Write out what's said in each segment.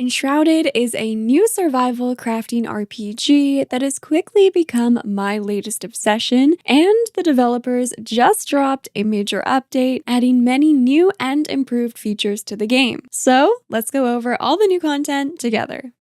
Enshrouded is a new survival crafting RPG that has quickly become my latest obsession, and the developers just dropped a major update adding many new and improved features to the game. So let's go over all the new content together.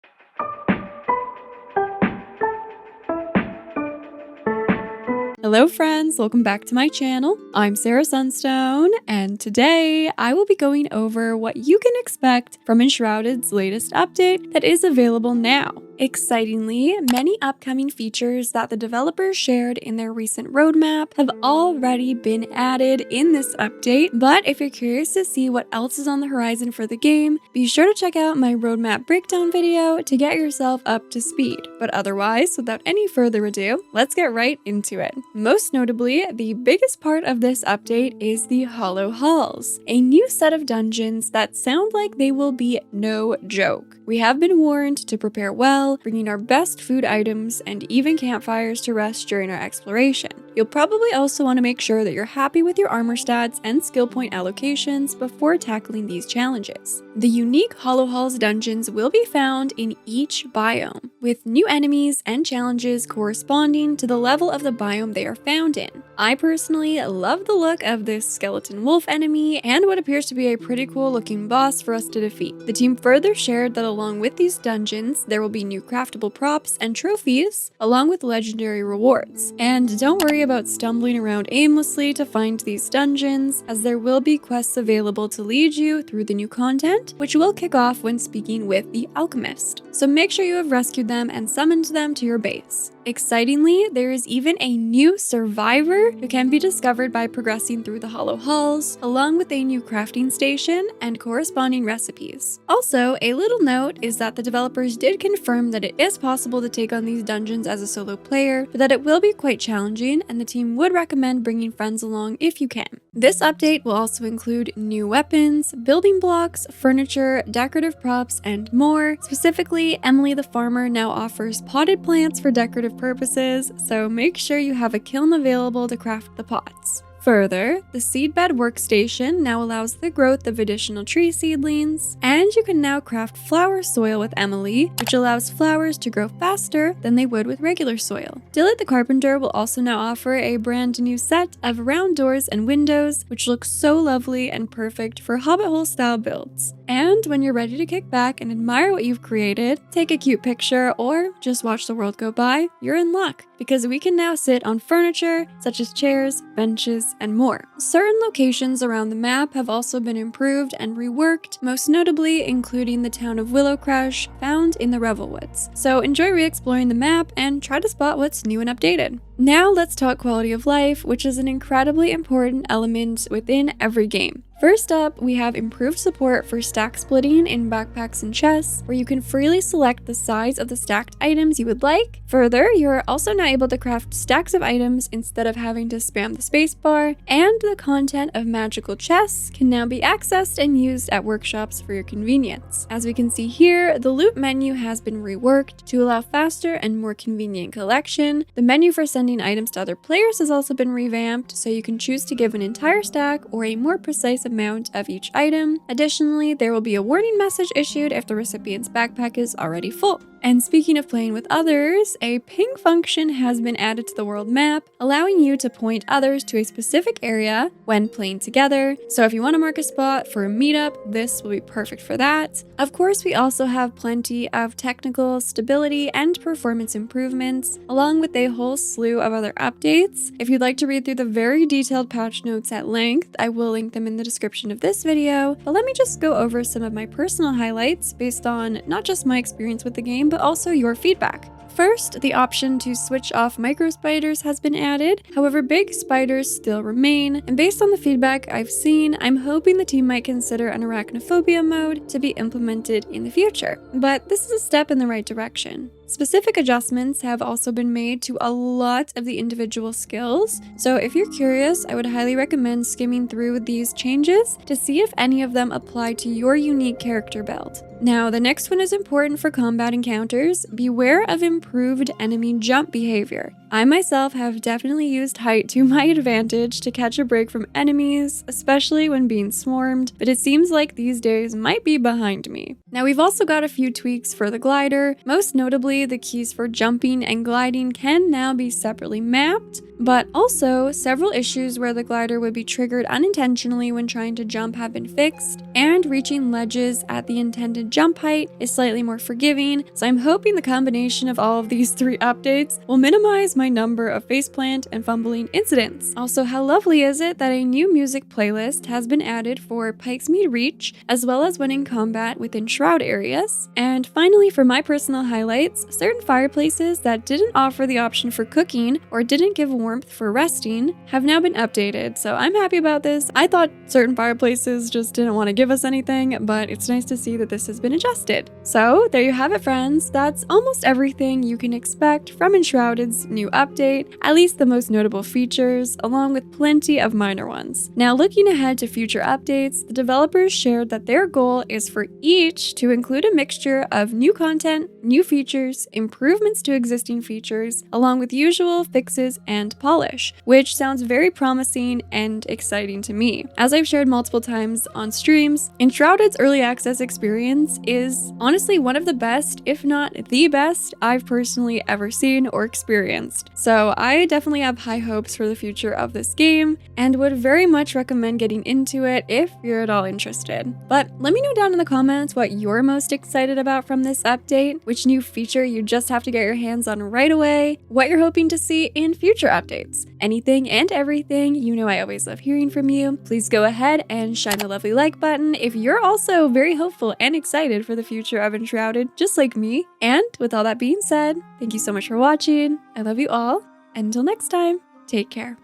Hello friends, welcome back to my channel. I'm Sarah Sunstone, and today I will be going over what you can expect from Enshrouded's latest update that is available now. Excitingly, many upcoming features that the developers shared in their recent roadmap have already been added in this update, but if you're curious to see what else is on the horizon for the game, be sure to check out my roadmap breakdown video to get yourself up to speed. But otherwise, without any further ado, let's get right into it. Most notably, the biggest part of this update is the Hollow Halls, a new set of dungeons that sound like they will be no joke. We have been warned to prepare well, bringing our best food items and even campfires to rest during our exploration. You'll probably also want to make sure that you're happy with your armor stats and skill point allocations before tackling these challenges. The unique Hollow Halls dungeons will be found in each biome, with new enemies and challenges corresponding to the level of the biome they are found in. I personally love the look of this skeleton wolf enemy and what appears to be a pretty cool looking boss for us to defeat. The team further shared that along with these dungeons, there will be new craftable props and trophies, along with legendary rewards. And don't worry about stumbling around aimlessly to find these dungeons, as there will be quests available to lead you through the new content, which will kick off when speaking with the alchemist. So make sure you have rescued them and summoned them to your base. Excitingly, there is even a new survivor who can be discovered by progressing through the Hollow Halls, along with a new crafting station and corresponding recipes. Also, a little note is that the developers did confirm that it is possible to take on these dungeons as a solo player, but that it will be quite challenging, and the team would recommend bringing friends along if you can. This update will also include new weapons, building blocks, furniture, decorative props, and more. Specifically, Emily the farmer now offers potted plants for decorative purposes, so make sure you have a kiln available to craft the pots. Further, the seedbed workstation now allows the growth of additional tree seedlings, and you can now craft flower soil with Emily, which allows flowers to grow faster than they would with regular soil. Dylan the carpenter will also now offer a brand new set of round doors and windows, which look so lovely and perfect for hobbit hole style builds. And when you're ready to kick back and admire what you've created, take a cute picture, or just watch the world go by, you're in luck, because we can now sit on furniture such as chairs, benches, and more. Certain locations around the map have also been improved and reworked, most notably including the town of Willowcrush, found in the Revelwoods. So enjoy re-exploring the map and try to spot what's new and updated. Now let's talk quality of life, which is an incredibly important element within every game. First up, we have improved support for stack splitting in backpacks and chests, where you can freely select the size of the stacked items you would like. Further, you're also now able to craft stacks of items instead of having to spam the spacebar, and the content of magical chests can now be accessed and used at workshops for your convenience. As we can see here, the loot menu has been reworked to allow faster and more convenient collection. The menu for sending items to other players has also been revamped, so you can choose to give an entire stack or a more precise amount of each item. Additionally, there will be a warning message issued if the recipient's backpack is already full. And speaking of playing with others, a ping function has been added to the world map, allowing you to point others to a specific area when playing together. So if you want to mark a spot for a meetup, this will be perfect for that. Of course, we also have plenty of technical, stability, and performance improvements, along with a whole slew of other updates. If you'd like to read through the very detailed patch notes at length, I will link them in the description of this video, but let me just go over some of my personal highlights based on not just my experience with the game, but also your feedback. First, the option to switch off micro spiders has been added. However, big spiders still remain, and based on the feedback I've seen, I'm hoping the team might consider an arachnophobia mode to be implemented in the future. But this is a step in the right direction. Specific adjustments have also been made to a lot of the individual skills, so if you're curious, I would highly recommend skimming through these changes to see if any of them apply to your unique character build. Now, the next one is important for combat encounters. Beware of improved enemy jump behavior. I myself have definitely used height to my advantage to catch a break from enemies, especially when being swarmed, but it seems like these days might be behind me. Now we've also got a few tweaks for the glider. Most notably, the keys for jumping and gliding can now be separately mapped, but also several issues where the glider would be triggered unintentionally when trying to jump have been fixed, and reaching ledges at the intended jump height is slightly more forgiving, so I'm hoping the combination of all of these 3 updates will minimize my number of faceplant and fumbling incidents. Also, how lovely is it that a new music playlist has been added for Pikesmead Reach, as well as when in combat with Enshrouded areas. And finally, for my personal highlights, certain fireplaces that didn't offer the option for cooking or didn't give warmth for resting have now been updated, so I'm happy about this. I thought certain fireplaces just didn't want to give us anything, but it's nice to see that this has been adjusted. So there you have it, friends. That's almost everything you can expect from Enshrouded's new update, at least the most notable features, along with plenty of minor ones. Now, looking ahead to future updates, the developers shared that their goal is for each to include a mixture of new content, new features, improvements to existing features, along with usual fixes and polish, which sounds very promising and exciting to me. As I've shared multiple times on streams, Enshrouded's early access experience is honestly one of the best, if not the best, I've personally ever seen or experienced. So I definitely have high hopes for the future of this game and would very much recommend getting into it if you're at all interested. But let me know down in the comments what you're most excited about from this update, which new feature you just have to get your hands on right away, what you're hoping to see in future updates. Anything and everything, you know I always love hearing from you. Please go ahead and shine the lovely like button if you're also very hopeful and excited for the future of Enshrouded, just like me. And with all that being said, thank you so much for watching. I love you all. And until next time, take care.